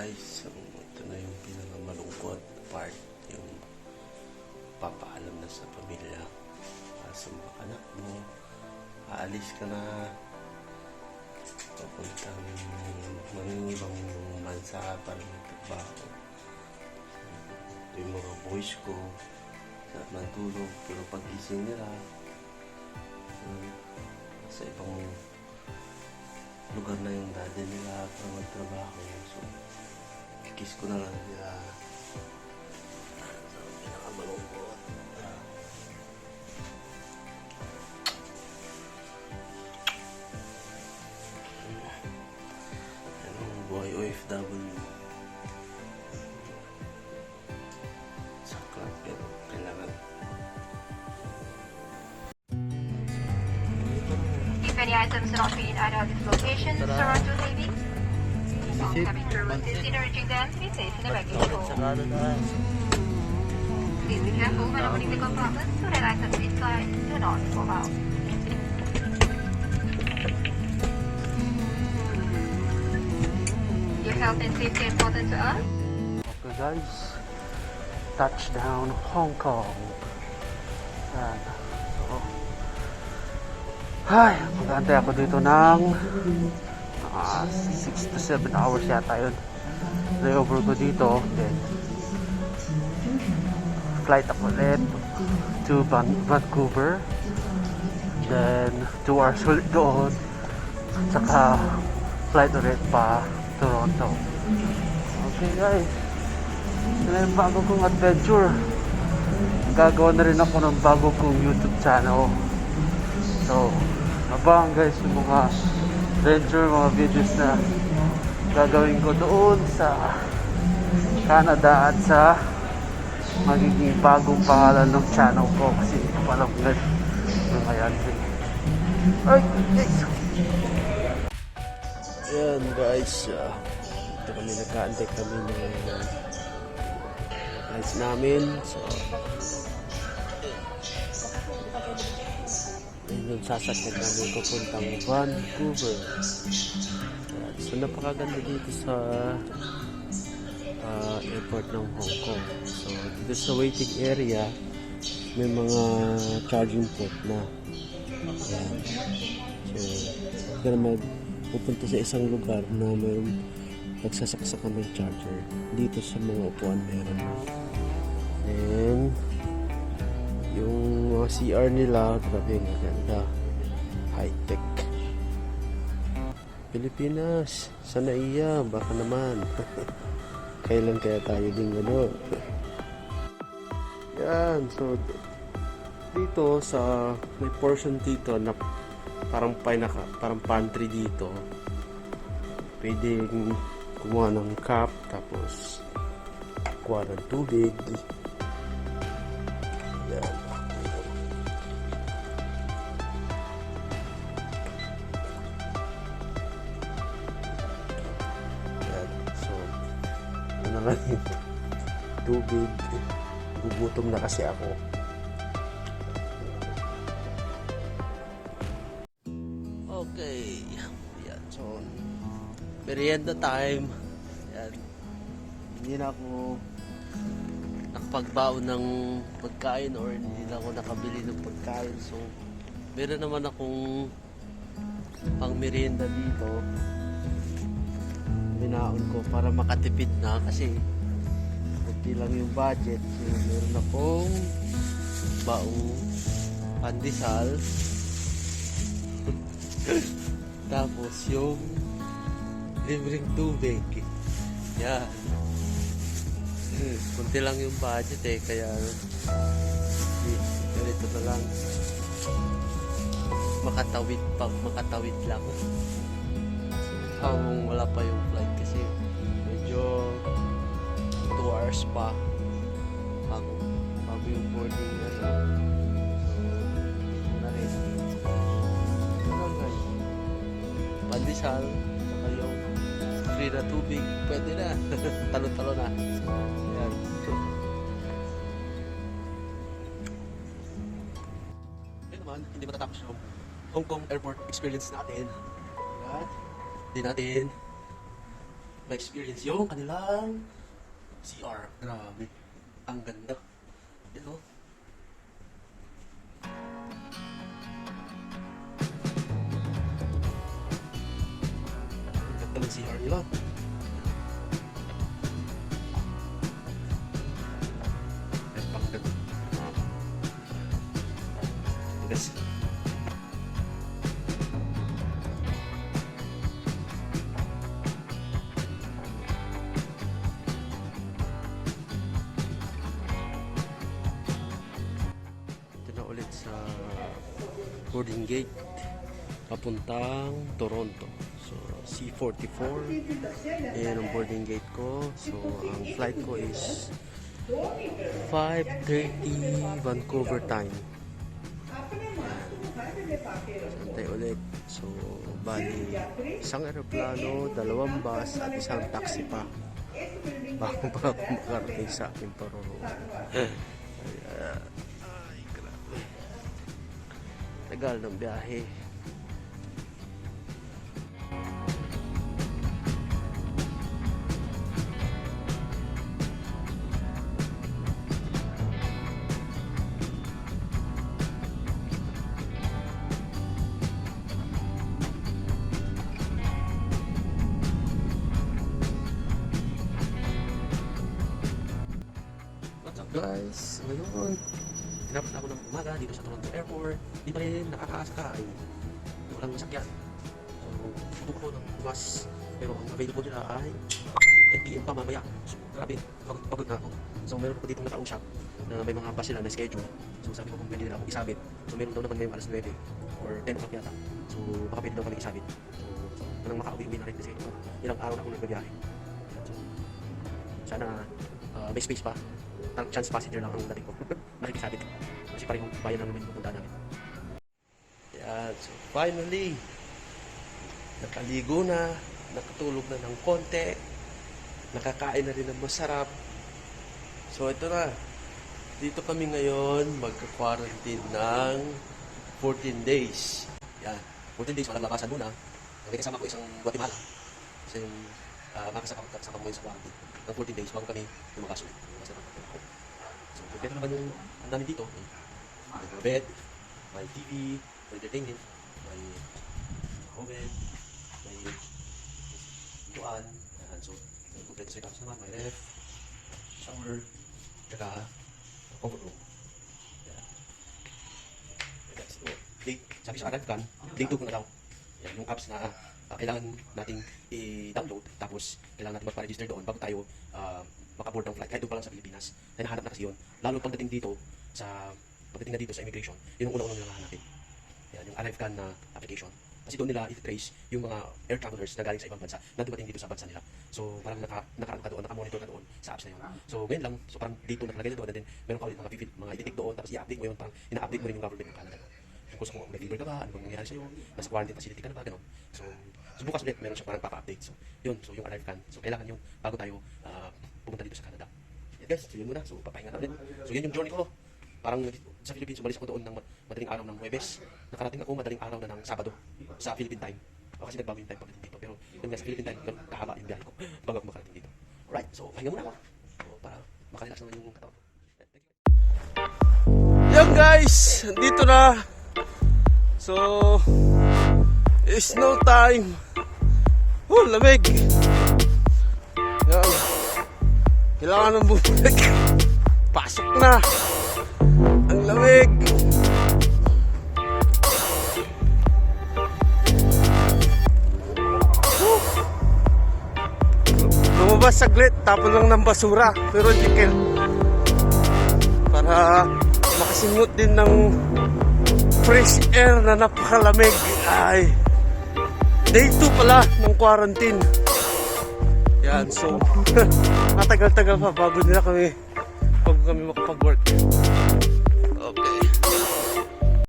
guys, ito na yung pinakamalungkot part, yung papaalam na sa pamilya para sa mga anak mo. Aalis ka na papuntang mangingibang bansa para magtrabaho. Ito yung mga boys ko sa nagtulog, pero pagising nila sa ibang lugar na yung daddy nila para magtrabaho. So, kikis ko na lang nila. So, pinakamalungkot. Anong buhay OFW. Saklat, pero kailangan. If any items are not being added at this location, surround your savings. Coming through with this reaching them, be safe in the baggage hold. Please be careful when opening the compartments so that items inside do not fall out. Your health and safety are important to us. Okay guys, touchdown Hong Kong. Yan. So, ay, mag-aantay ako dito ng 6 to 7 hours yata yun. Layover ko dito, then flight ako ulit to Vancouver, then 2 hours ulit doon, saka flight ulit pa Toronto. Okay guys, ito na yung bago kong adventure. Gagawa na rin ako ng bago kong YouTube channel. So, abang guys yung mga adventure, mga videos na gagawin ko doon sa Canada at sa magiging bagong pangalan ng channel ko kasi hindi ko alam guys mga yan. Ay guys, Ayan guys, ito kami nagkaantay kami ng guys namin. So, yun yung sasakyan namin papuntang Vancouver. Ayan. So napakaganda dito sa airport ng Hong Kong. So dito sa waiting area may mga charging port na. Ayan. So kaya naman pupunta sa isang lugar na mayroong nagsasaksakan ng charger. Dito sa mga upuan meron. And yung mga CR nila, grabe nga ganda. High-tech. Pilipinas, sana iya, baka naman. Kailan kaya tayo din ano? Yan, so dito sa may portion dito na parang parang pantry dito. Pwedeng kumuha ng cup, tapos kuha ng tubig. Yan. Yan. So, ano lang yung tubig. Gugutom na kasi ako. Okay. Yan. So, merienda time. Yan. Hindi na ako nakapagbaon ng pagkain or hindi na ako nakabili ng pagkain. So, meron naman akong pang merienda dito. Binaon ko para makatipid na kasi kunti lang yung budget. So, meron akong baong pandesal. Tapos yung libreng tubig. Yan. Kunti lang yung budget kaya ganito na lang. Makatawid lang. Habang wala pa yung flight kasi medyo 2 hours pa bago yung boarding So, na rin. Pandesal, saka yung free na tubig, pwede na. Talo-talo na. Ayan. Ayun naman, hindi matatapos yung Hong Kong airport experience natin. Ayan. Hindi natin ma-experience yung kanilang CR. Grabe. Ang ganda. Ito. Ang ganda ng CR nila. Ang ganda. Ito guys. Ulit sa boarding gate papuntang Toronto. So C44 yan ang boarding gate ko. So ang flight ko is 5:30 Vancouver time. Santay ulit. So bali isang aeroplano, dalawang bus at isang taxi pa bago pa ako makarating sa aking paroroonan. Tagal ng biyahe. What's up guys? Ngayon tinapos ako ng umaga dito sa Toronto Airport. Di pa rin nakakasakay. Walang masakyan. So, tutok ako ng bus. Pero ang available nila ay 10 PM pa mamaya. So, grabe. Pagod na ako. So, meron ako ditong nakausap na may mga bus sila na schedule. So, sabi ko kung pwede nila akong isabit. So, meron daw naman ngayong alas 9 or 10 o'clock yata. So, baka pwede daw kami isabit. So, parang makauwi-uwi na rin kasi ilang araw na ako nagbabiyahe. So, sana may space pa. Chance passenger lang ang dating ko. Nakikisabit. Kasi parehong bayan lang naman yung pupunta namin. Yan. So finally, nakaligo na, nakatulog na ng konti, nakakain na rin ng masarap. So ito na. Dito kami ngayon magka-quarantine ng 14 days. Yan. 14 days, walang labasan muna. May kasama ko isang Guatemala. Kasi yung makasama mo yun sa quarantine. Ng 14 days bago kami lumakas ulit. So, kompleto naman yung ang namin dito. May bed, may TV, may entertainment, may oven, may pintuan. So, kompleto sa house naman. May ref, shower, tsaka comfort room. Yan. So, sabi sa Aragkan, day 2 ko na daw. Yan, yung apps na kailangan nating i-download tapos kailangan natin magpa-register doon bago tayo makaboard ng flight kahit doon pa lang sa Pilipinas. Ay nahanap na kasi yun. Lalo pagdating na dito sa immigration, yun ang unang-unang nilang hahanapin. Yan, yung ArriveCan na application. Kasi doon nila i-trace yung mga air travelers na galing sa ibang bansa na dumating dito sa bansa nila. So parang naka-ano ka doon, naka-monitor ka doon sa apps na yun. So ngayon lang, so parang dito nakalagay na doon and then meron ka ulit mga i-detect doon tapos i-update mo yun, parang ina-update mo rin yung government ng Canada. Kung gusto mo may fever ka ba, ano bang nangyayari sa'yo, nasa quarantine facility ka na ba, gano'n. So bukas ulit, meron siya parang papa-update. So yun, so yung ArriveCan. So kailangan yun bago tayo pumunta dito sa Canada. Yan guys, so yun muna. So papahinga na ulit. So yan yung journey ko. Parang sa Philippines, umalis ako doon ng madaling araw ng Huwebes. Nakarating ako madaling araw na ng Sabado sa Philippine time. Kasi nagbago yung time pagdating dito. Pero yun nga sa Philippine time, kahaba yung biyahe ko bago ako makarating dito. Alright, so pahinga muna ako. So para makarelax naman yung katawan ko. Yan guys, dito na. So, it's no time. Oh, lamig. Yan. Kailangan ng bumalik. Pasok na. Ang lamig. Lumabas saglit, tapon lang ng basura. Pero hindi kayo. Para makasingot din ng fresh air na napakalamig. Ay. Day 2 pala ng quarantine. Yan, so matagal-tagal pa bago kami makapag-work.